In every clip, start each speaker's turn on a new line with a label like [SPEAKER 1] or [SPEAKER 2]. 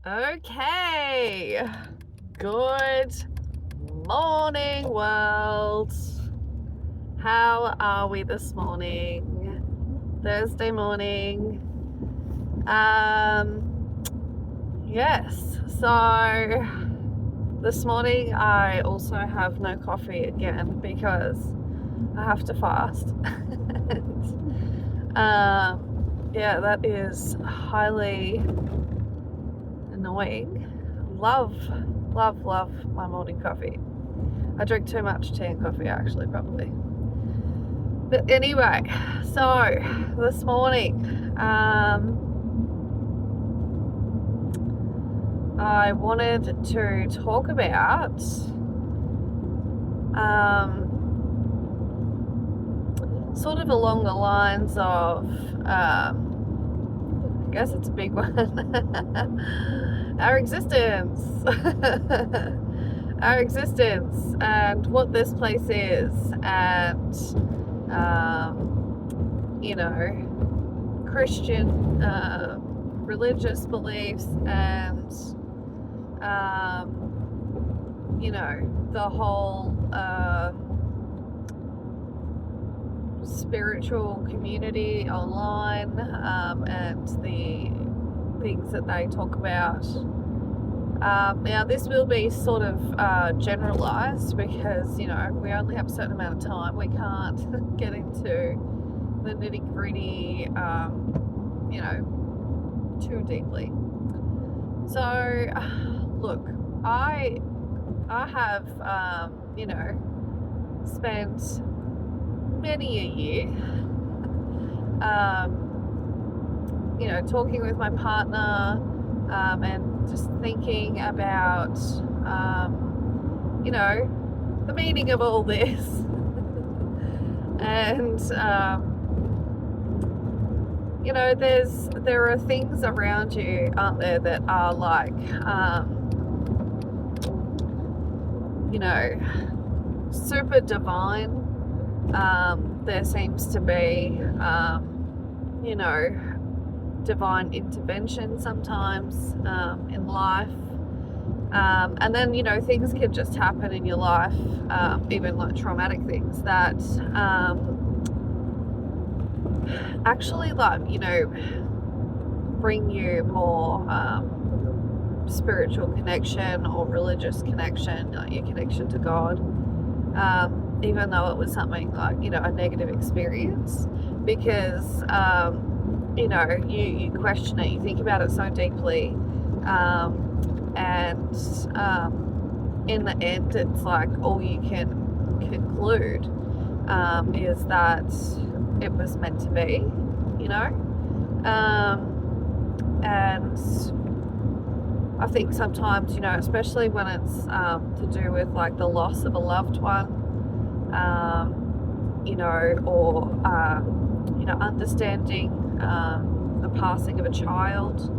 [SPEAKER 1] Okay. Good morning, world. How are we this morning? Thursday morning. Yes. So this morning I also have no coffee again because I have to fast. Yeah, that is highly annoying. Love my morning coffee. I drink too much tea and coffee actually, probably. But anyway, so this morning I wanted to talk about sort of along the lines of I guess it's a big one. Our existence. Our existence and what this place is, and Christian religious beliefs, and the whole spiritual community online, and the things that they talk about. Now this will be sort of generalized because we only have a certain amount of time. We can't get into the nitty-gritty too deeply. So look, I have spent many a year talking with my partner, and just thinking about the meaning of all this. And there are things around you, aren't there, that are like super divine. There seems to be divine intervention sometimes in life, and then things can just happen in your life, even like traumatic things that actually bring you more spiritual connection or religious connection, like your connection to God, even though it was something like a negative experience, because you question it, you think about it so deeply, and in the end it's like all you can conclude is that it was meant to be, and I think sometimes, especially when it's to do with like the loss of a loved one, or understanding the passing of a child,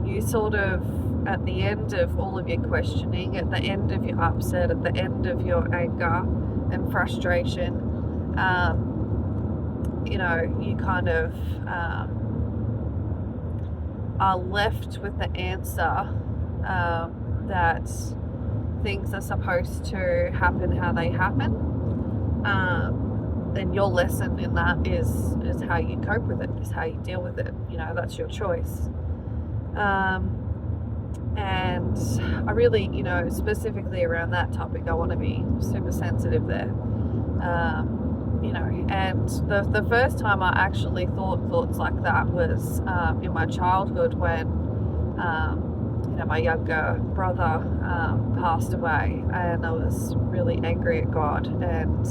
[SPEAKER 1] you sort of, at the end of all of your questioning, at the end of your upset, at the end of your anger and frustration, you kind of are left with the answer that things are supposed to happen how they happen. Then your lesson in that is how you cope with it, is how you deal with it. That's your choice. And I really, specifically around that topic, I want to be super sensitive there. And the first time I actually thought thoughts like that was in my childhood, when my younger brother passed away, and I was really angry at God, and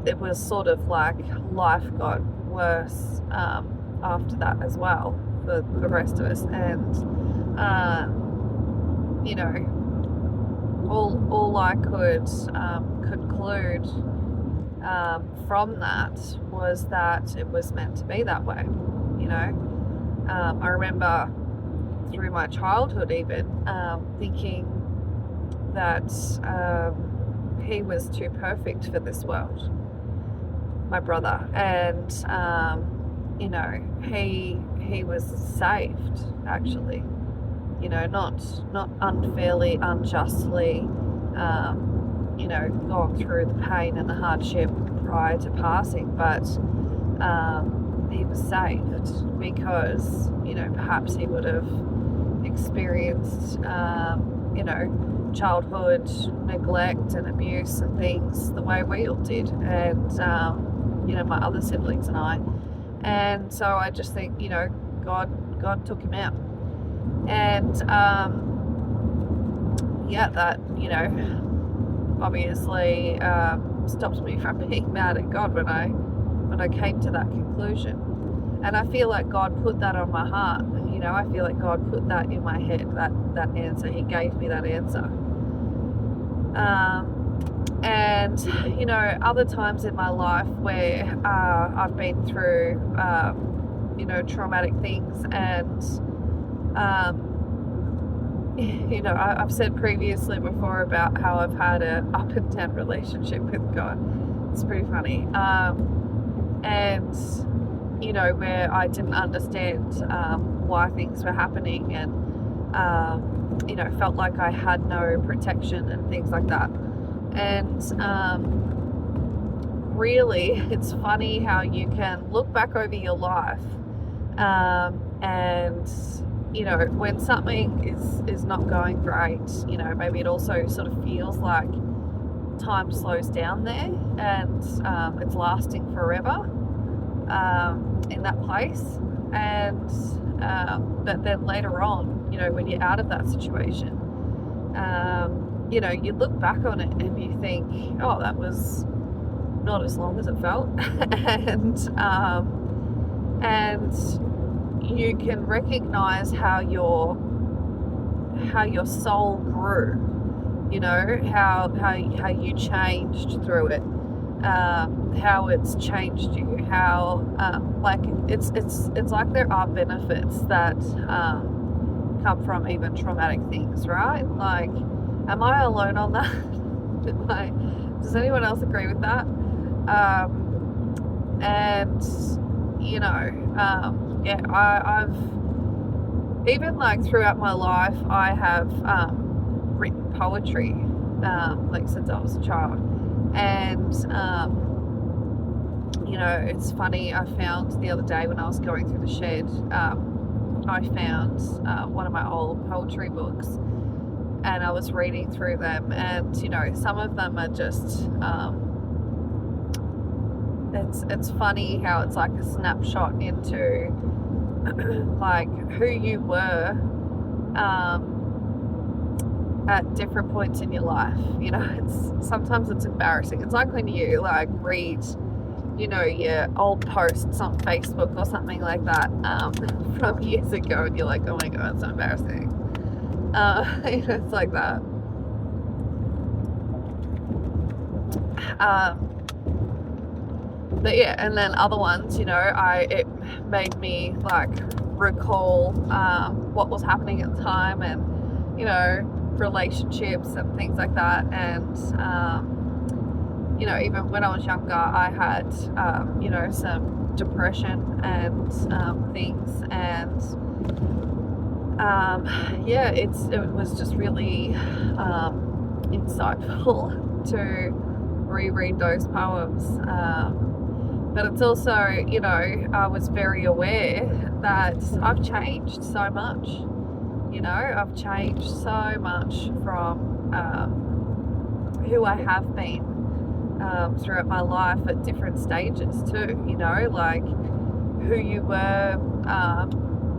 [SPEAKER 1] it was sort of like life got worse after that as well for the rest of us, and all I could conclude from that was that it was meant to be that way. I remember through my childhood even thinking that he was too perfect for this world, my brother, and you know, he was saved, actually, you know, not unfairly, unjustly, you know, gone through the pain and the hardship prior to passing, but he was saved because, you know, perhaps he would have experienced, you know, childhood neglect and abuse and things the way we all did, and you know, my other siblings and I. And so I just think, you know, God took him out, and yeah, that, you know, obviously stopped me from being mad at God when I came to that conclusion. And I feel like God put that on my heart. You know, I feel like God put that in my head, that answer. He gave me that answer. And, you know, other times in my life where I've been through, you know, traumatic things, and, you know, I've said previously before about how I've had an up and down relationship with God. It's pretty funny. And, you know, where I didn't understand why things were happening, and, you know, felt like I had no protection and things like that. And really, it's funny how you can look back over your life, and, you know, when something is not going great, you know, maybe it also sort of feels like time slows down there, and it's lasting forever in that place. And but then later on, you know, when you're out of that situation, you know, you look back on it and you think, oh, that was not as long as it felt. And you can recognize how your soul grew, you know, how you changed through it, how it's changed you, how like it's like there are benefits that come from even traumatic things, right? Like, am I alone on that? Does anyone else agree with that? And, you know, yeah, I've even, like, throughout my life, I have written poetry, like, since I was a child. And, you know, it's funny, I found the other day when I was going through the shed, I found one of my old poetry books, and I was reading through them, and, you know, some of them are just, it's funny how it's like a snapshot into like who you were at different points in your life. You know, sometimes it's embarrassing. It's like when you like read, you know, your old posts on Facebook or something like that from years ago, and you're like, oh my god, it's so embarrassing. You know, it's like that. But yeah, and then other ones, you know, it made me like recall what was happening at the time, and, you know, relationships and things like that. And you know, even when I was younger, I had you know, some depression and things, and yeah, it was just really insightful to reread those poems. But it's also, you know, I was very aware that I've changed so much. You know, I've changed so much from who I have been throughout my life at different stages too. You know, like who you were,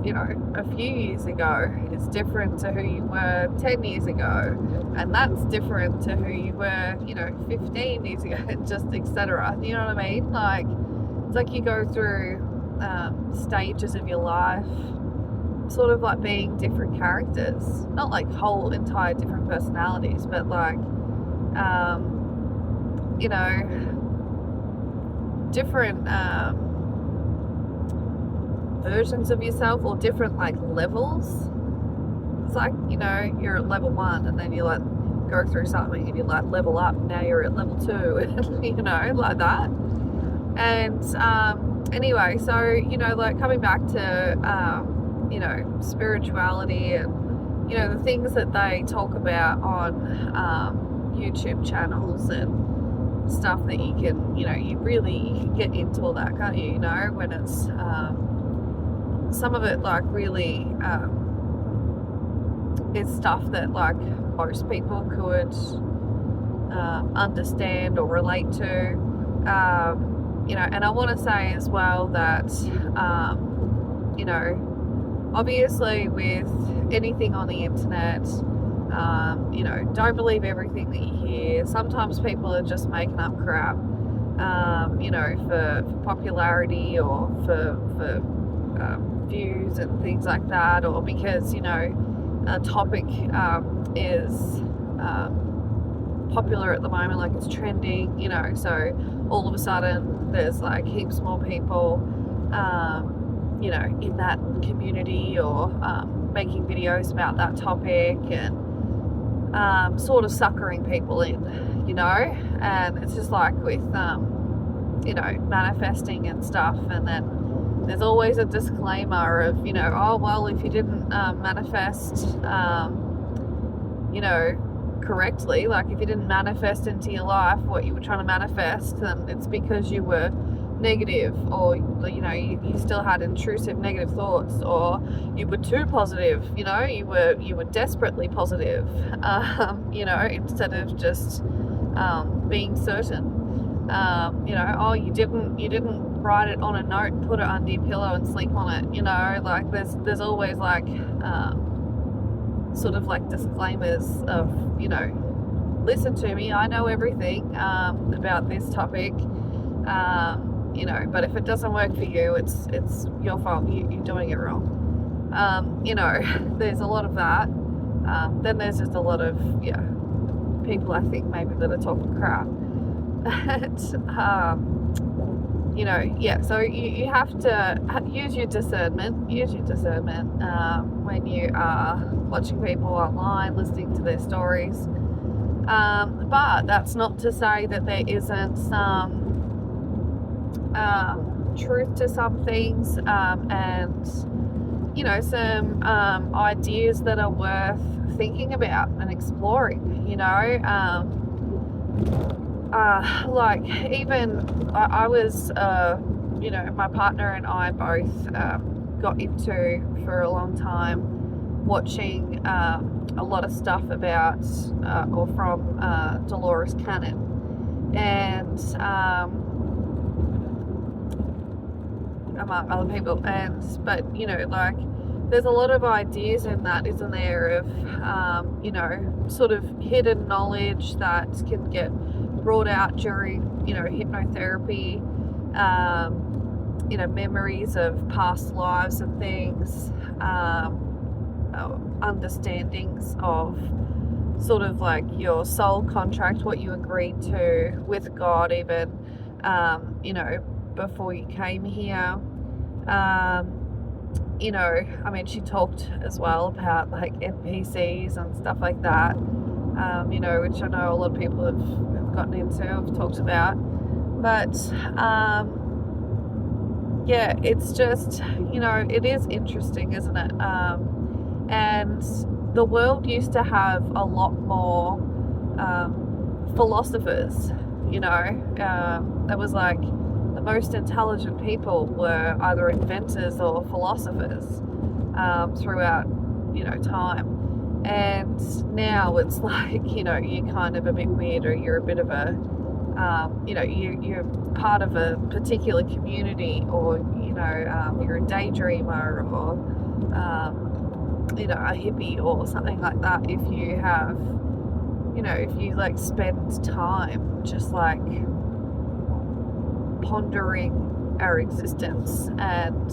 [SPEAKER 1] you know, a few years ago is different to who you were 10 years ago, and that's different to who you were, you know, 15 years ago, and just etc. You know what I mean? Like, it's like you go through stages of your life, sort of like being different characters, not like whole entire different personalities, but like you know, different versions of yourself, or different like levels. It's like, you know, you're at level 1, and then you like go through something and you like level up, and now you're at level 2, and you know, like that. And anyway, so, you know, like coming back to, you know, spirituality and, you know, the things that they talk about on YouTube channels and stuff that you can, you know, you can get into all that, can't you? You know, when it's some of it like really is stuff that like most people could understand or relate to. You know, and I want to say as well that, you know, obviously with anything on the internet, you know, don't believe everything that you hear. Sometimes people are just making up crap, you know, for popularity or for views and things like that, or because, you know, a topic is popular at the moment, like it's trending, you know, so all of a sudden there's like heaps more people, you know, in that community or making videos about that topic and sort of suckering people in, you know. And it's just like with, you know, manifesting and stuff, and then there's always a disclaimer of, you know, oh, well, if you didn't manifest, you know, correctly, like if you didn't manifest into your life what you were trying to manifest, then it's because you were negative, or, you know, you still had intrusive negative thoughts, or you were too positive, you know, you were desperately positive, you know, instead of just being certain. You know, oh, you didn't write it on a note and put it under your pillow and sleep on it, you know, like there's always like sort of like disclaimers of, you know, listen to me, I know everything about this topic, you know, but if it doesn't work for you, it's your fault, you're doing it wrong. You know, there's a lot of that. Then there's just a lot of, yeah, people I think maybe that are talking crap. But, you know, yeah, so you have to use your discernment when you are watching people online, listening to their stories. But that's not to say that there isn't some truth to some things, and, you know, some ideas that are worth thinking about and exploring, you know. Like even I was, you know, my partner and I both got into for a long time watching a lot of stuff about or from Dolores Cannon, and among other people, but you know, like there's a lot of ideas in that, isn't there, of you know, sort of hidden knowledge that can get brought out during, you know, hypnotherapy, you know, memories of past lives and things, understandings of sort of like your soul contract, what you agreed to with God even, you know, before you came here. You know, I mean, she talked as well about like NPCs and stuff like that, you know, which I know a lot of people have gotten into, have talked about. But yeah, it's just, you know, it is interesting, isn't it? And the world used to have a lot more philosophers, you know. It was like the most intelligent people were either inventors or philosophers throughout, you know, time. And now it's like, you know, you're kind of a bit weird, or you're a bit of a, you know, you're part of a particular community, or, you know, you're a daydreamer, or, you know, a hippie or something like that. If you have, you know, if you like spend time just like pondering our existence and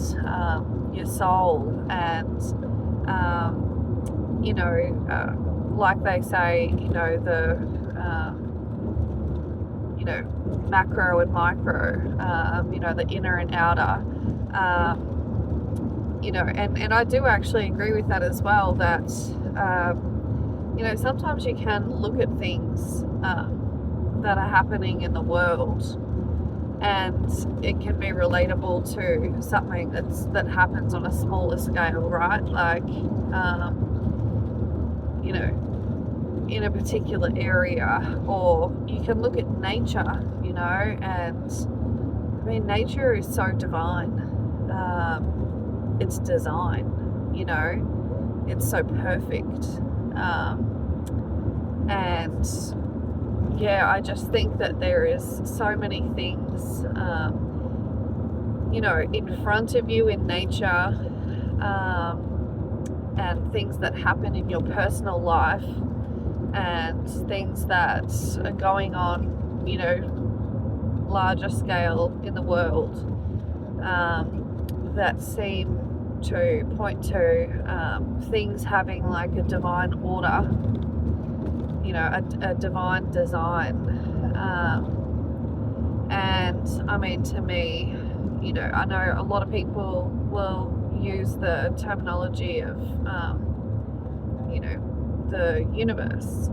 [SPEAKER 1] your soul, and you know, like they say, you know, the you know, macro and micro, you know, the inner and outer, you know, and I do actually agree with that as well, that you know, sometimes you can look at things that are happening in the world, and it can be relatable to something that happens on a smaller scale, right? Like, you know, in a particular area, or you can look at nature, you know, and I mean, nature is so divine. It's design, you know, it's so perfect. And yeah, I just think that there is so many things, you know, in front of you in nature, and things that happen in your personal life, and things that are going on, you know, larger scale in the world, that seem to point to things having like a divine order, you know, a divine design. And I mean, to me, you know, I know a lot of people will use the terminology of, you know, the universe.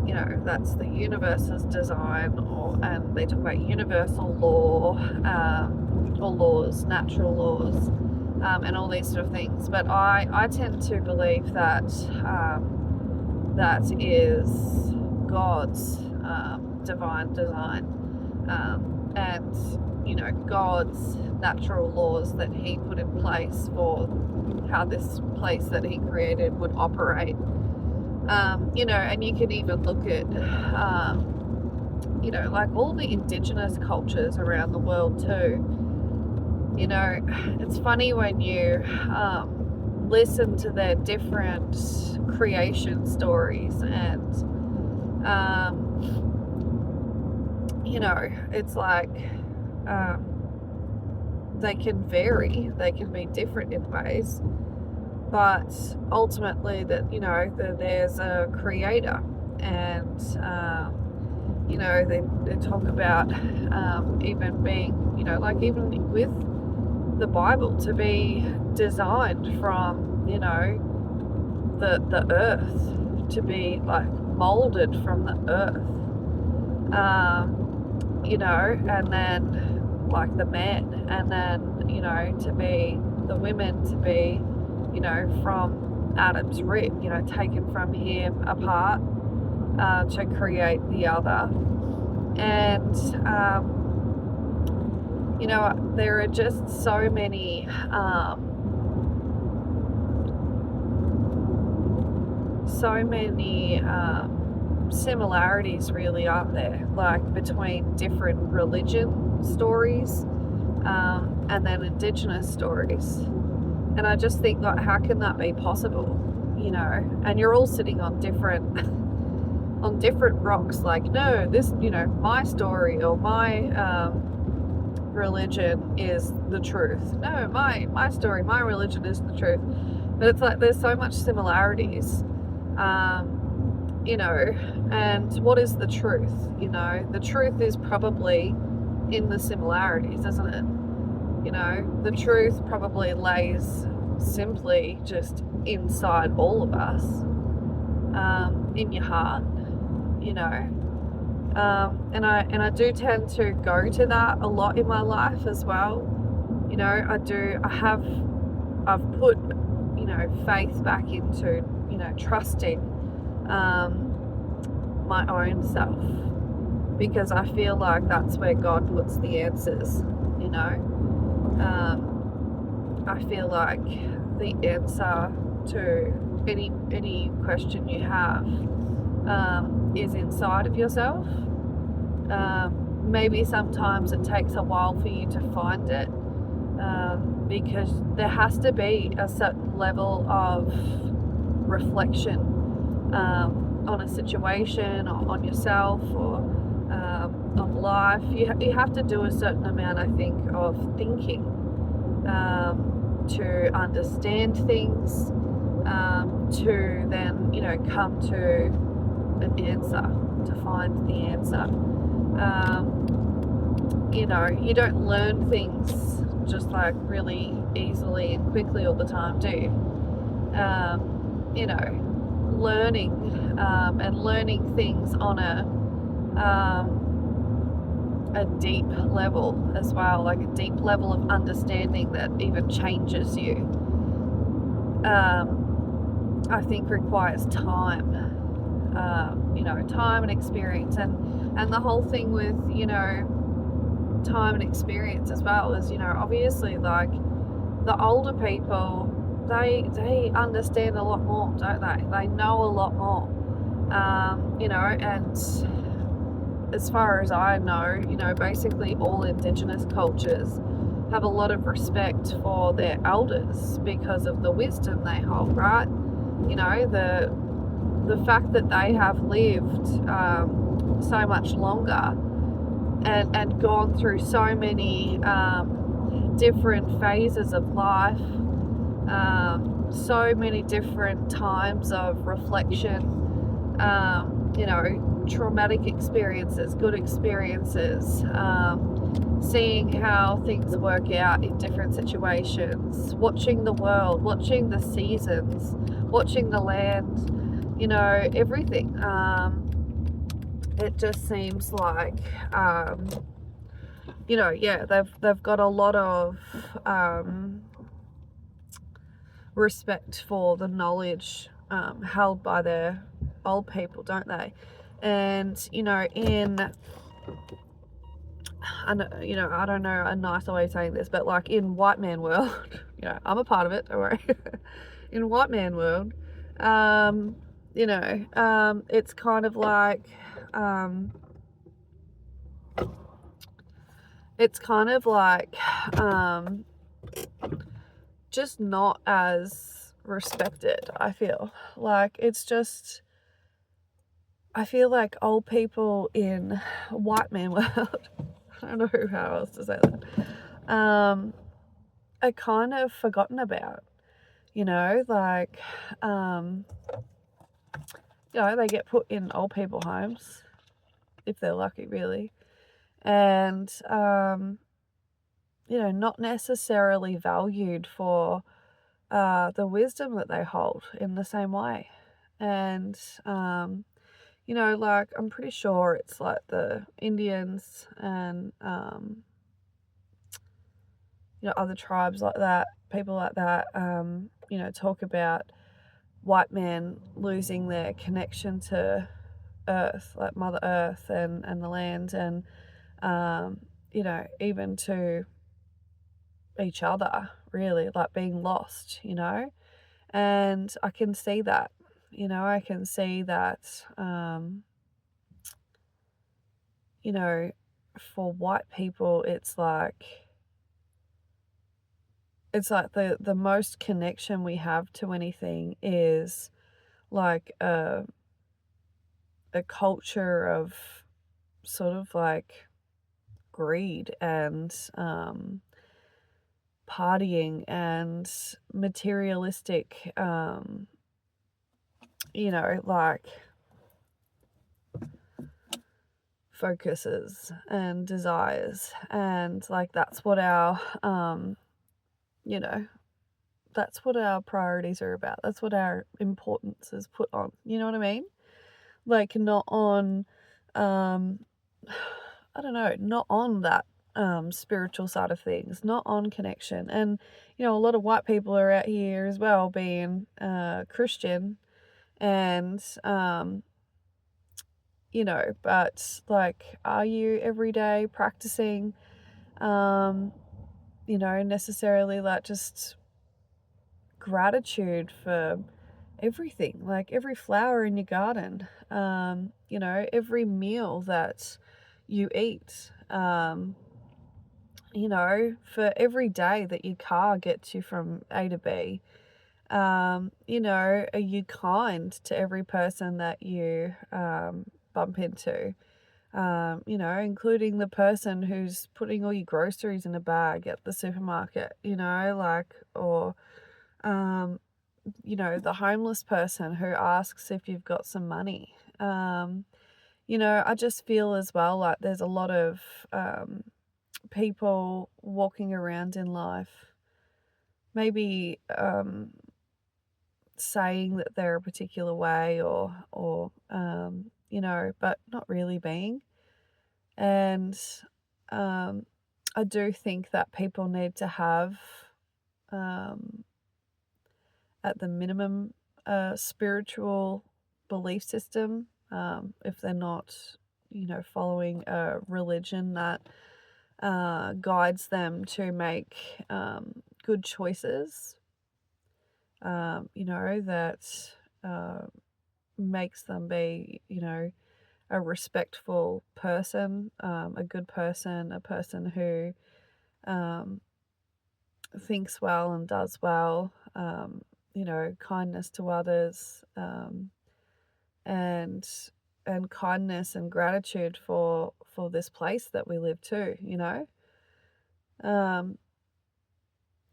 [SPEAKER 1] You know, that's the universe's design, and they talk about universal law, or laws, natural laws, and all these sort of things. But I tend to believe that that is God's divine design, and, you know, God's natural laws that He put in place for how this place that He created would operate. You know, and you can even look at, you know, like all the indigenous cultures around the world too. You know, it's funny when you listen to their different creation stories, and, you know, it's like they can vary, they can be different in ways. But ultimately, that, you know, there's a creator, and you know, they talk about even being, you know, like even with the Bible, to be designed from, you know, the earth, to be like molded from the earth, you know, and then like the men, and then, you know, to be the women, to be, you know, from Adam's rib, you know, taken from him apart to create the other. And, you know, there are just so many similarities really, aren't there, like between different religion stories, and then indigenous stories. And I just think, like, how can that be possible, you know? And you're all sitting on different rocks, like, no, this, you know, my story or my religion is the truth. No, my story, my religion is the truth. But it's like there's so much similarities, you know, and what is the truth? You know, the truth is probably in the similarities, isn't it? You know, the truth probably lays simply just inside all of us, in your heart, you know. And I do tend to go to that a lot in my life as well. You know, I've put, you know, faith back into, you know, trusting my own self, because I feel like that's where God puts the answers, you know. I feel like the answer to any question you have is inside of yourself. Maybe sometimes it takes a while for you to find it, because there has to be a certain level of reflection on a situation, or on yourself, or on life. You have to do a certain amount, I think, of thinking to understand things, to then, you know, come to an answer, to find the answer. You know, you don't learn things just like really easily and quickly all the time, do you? You know, learning and learning things on a a deep level as well, like a deep level of understanding that even changes you. I think requires time, time and experience, and the whole thing with, time and experience as well is, obviously, like, the older people, they understand a lot more, don't they? They know a lot more, and as far as I know, basically all Indigenous cultures have a lot of respect for their elders because of the wisdom they hold, right? The fact that they have lived so much longer and gone through so many different phases of life, so many different times of reflection, traumatic experiences, good experiences, seeing how things work out in different situations, watching the world, watching the seasons, watching the land, everything. It just seems like, they've got a lot of respect for the knowledge held by their old people, don't they? And I don't know a nicer way of saying this, but like in white man world, I'm a part of it, don't worry. In white man world, it's kind of like, just not as respected. I feel like I feel like old people in white man world, I don't know how else to say that, are kind of forgotten about, they get put in old people homes if they're lucky, really, and not necessarily valued for the wisdom that they hold in the same way. And I'm pretty sure it's like the Indians and other tribes like that, people like that, talk about white men losing their connection to earth, like Mother Earth and the land, and even to each other, really, like being lost, and I can see that, for white people, it's like the most connection we have to anything is like a culture of sort of like greed and partying and materialistic, like focuses and desires, and like that's what our that's what our priorities are about. That's what our importance is put on. You know what I mean? Like not on I don't know, not on that spiritual side of things, not on connection. And a lot of white people are out here as well being Christian, and but like, are you every day practicing necessarily like just gratitude for everything, like every flower in your garden, every meal that you eat, for every day that your car gets you from A to B, are you kind to every person that you bump into, including the person who's putting all your groceries in a bag at the supermarket, or the homeless person who asks if you've got some money. I just feel as well like there's a lot of people walking around in life, maybe saying that they're a particular way, or but not really being. And I do think that people need to have, um, at the minimum, a spiritual belief system, if they're not, following a religion that guides them to make good choices, that uh, makes them be, a respectful person, a good person, a person who um, thinks well and does well, kindness to others, and kindness and gratitude for this place that we live too. Um,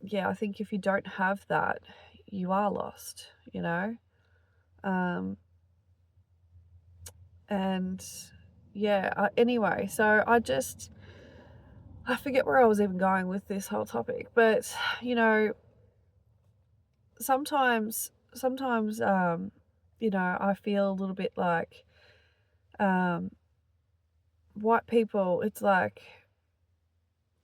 [SPEAKER 1] yeah, I think if you don't have that, you are lost. Um, and yeah, anyway, so I forget where I was even going with this whole topic, but you know, sometimes, I feel a little bit like, um, white people, it's like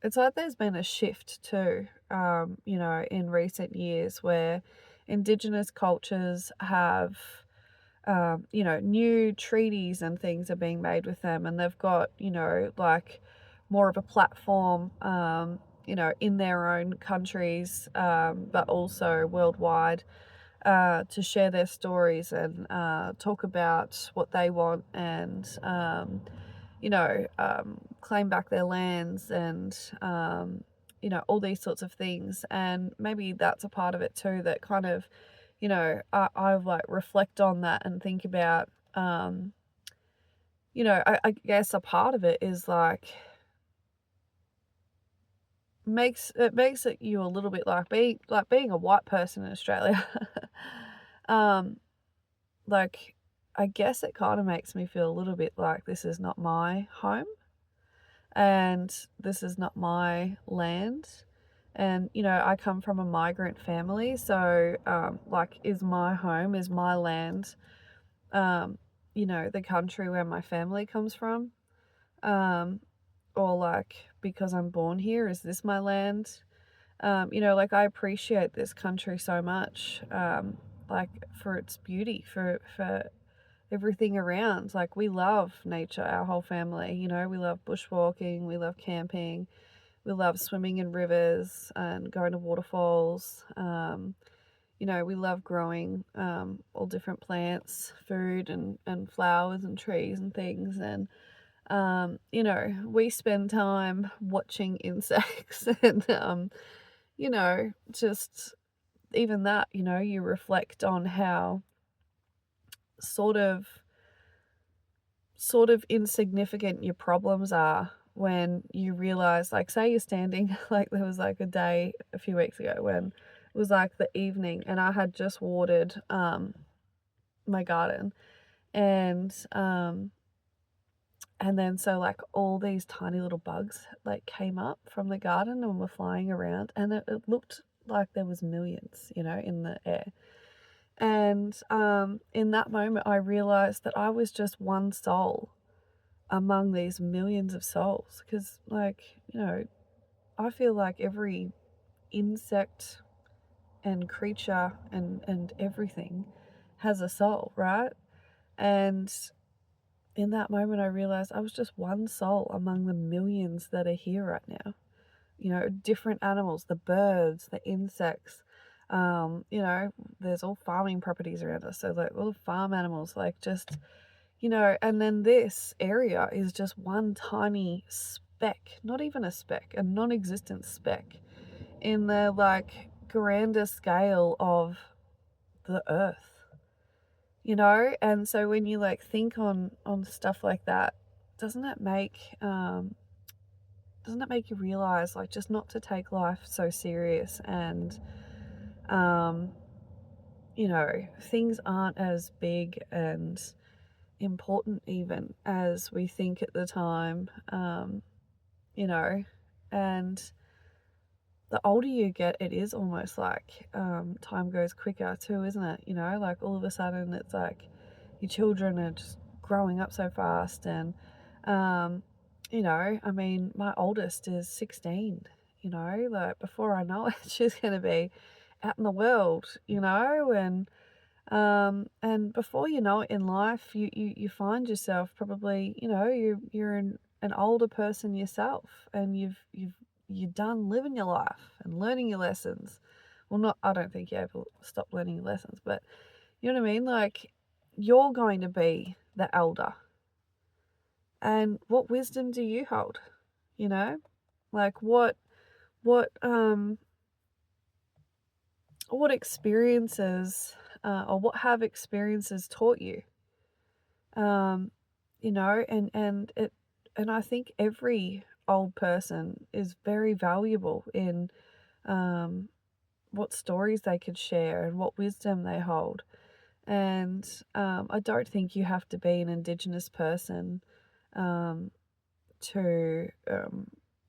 [SPEAKER 1] there's been a shift too, in recent years where Indigenous cultures have, new treaties and things are being made with them, and they've got, like more of a platform, in their own countries, but also worldwide, to share their stories and talk about what they want and, claim back their lands and, all these sorts of things. And maybe that's a part of it too that kind of, I like reflect on that and think about, I guess a part of it is like, makes it you a little bit like being a white person in Australia. um, like, I guess it kind of makes me feel a little bit like this is not my home and this is not my land. And, I come from a migrant family, so, is my home, is my land, the country where my family comes from? Um, or like, because I'm born here, is this my land? I appreciate this country so much, for its beauty, for everything around. Like, we love nature, our whole family, we love bushwalking, we love camping, we love swimming in rivers and going to waterfalls. We love growing all different plants, food and flowers and trees and things. And, we spend time watching insects and, just even that, you reflect on how sort of insignificant your problems are when you realize, like, say you're standing, like there was like a day a few weeks ago when it was like the evening and I had just watered my garden, and then so like all these tiny little bugs like came up from the garden and were flying around, and it looked like there was millions, in the air. And in that moment I realized that I was just one soul among these millions of souls, because, like, I feel like every insect and creature and everything has a soul, right? And in that moment I realized I was just one soul among the millions that are here right now. Different animals, the birds, the insects, there's all farming properties around us, so like all the farm animals, like, just, and then this area is just one tiny speck, not even a speck, a non-existent speck in the, like, grander scale of the earth, and so when you, like, think on stuff like that, doesn't it make you realize, like, just not to take life so serious, and things aren't as big and important even as we think at the time, and the older you get, it is almost like time goes quicker too, isn't it? Like, all of a sudden it's like your children are just growing up so fast, and I mean, my oldest is 16, like before I know it, she's going to be out in the world, and before you know it in life, you find yourself probably, you're an older person yourself, and you're done living your life and learning your lessons. Well, not, I don't think you ever stop learning your lessons, but you know what I mean? Like, you're going to be the elder. And what wisdom do you hold? You know? Like what what experiences or what have experiences taught you? Um, and I think every old person is very valuable in um what stories they could share and what wisdom they hold. And I don't think you have to be an Indigenous person um, to,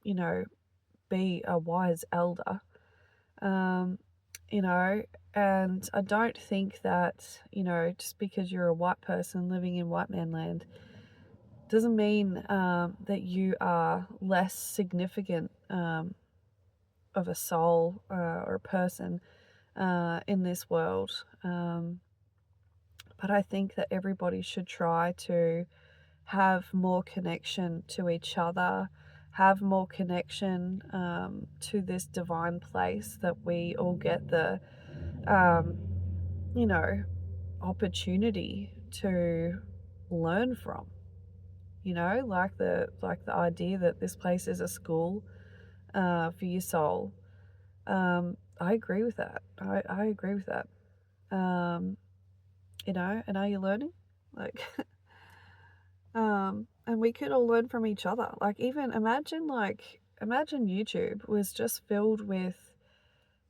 [SPEAKER 1] you know, be a wise elder. Um, you know, and I don't think that, just because you're a white person living in white man land doesn't mean that you are less significant of a soul or a person in this world. But I think that everybody should try to have more connection to each other, have more connection to this divine place that we all get the, um, you know, opportunity to learn from. Like the idea that this place is a school for your soul. I agree with that. I agree with that. Um, and are you learning? Like, and we could all learn from each other. Like, even imagine YouTube was just filled with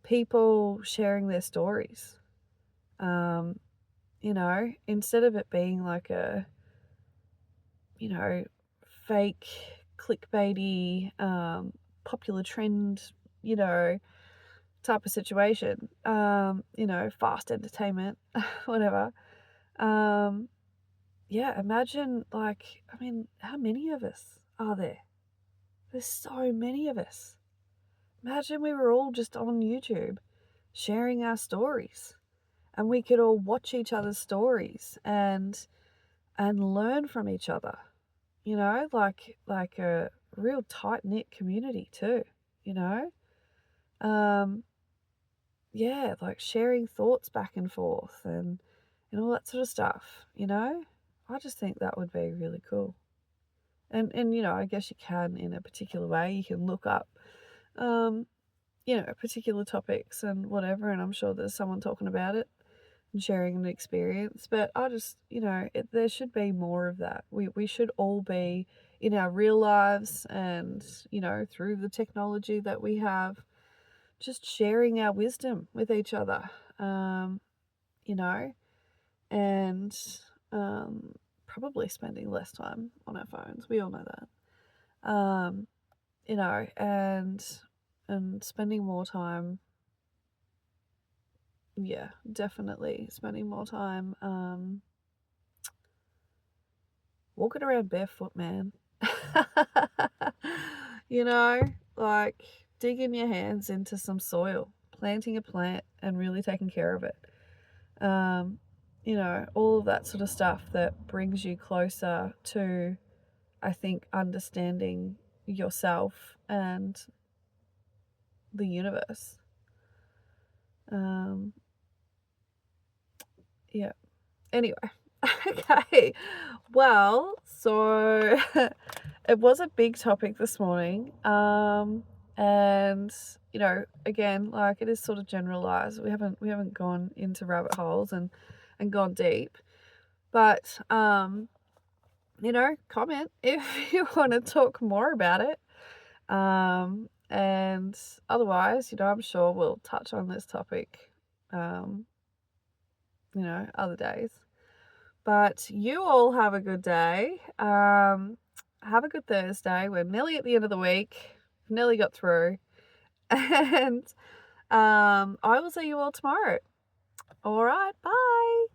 [SPEAKER 1] people sharing their stories. Instead of it being like a, fake clickbaity, popular trend, you know, type of situation, fast entertainment, whatever. Yeah, imagine, how many of us are there? There's so many of us. Imagine we were all just on YouTube sharing our stories, and we could all watch each other's stories and learn from each other. Like a real tight knit community too. You know, yeah, like sharing thoughts back and forth and all that sort of stuff. I just think that would be really cool. And I guess you can in a particular way. You can look up, um, particular topics and whatever, and I'm sure there's someone talking about it and sharing an experience. But I just, there should be more of that. We should all be in our real lives and, through the technology that we have, just sharing our wisdom with each other, you know, and probably spending less time on our phones. We all know that. And spending more time, yeah, definitely spending more time walking around barefoot, man. Like digging your hands into some soil, planting a plant and really taking care of it. All of that sort of stuff that brings you closer to, I think, understanding yourself and the universe. Yeah. Anyway, okay. Well, so it was a big topic this morning. And again, like, it is sort of generalized. We haven't gone into rabbit holes and gone deep. But comment if you want to talk more about it. And otherwise, I'm sure we'll touch on this topic other days. But you all have a good day. Have a good Thursday. We're nearly at the end of the week. Nearly got through. And I will see you all tomorrow. All right. Bye.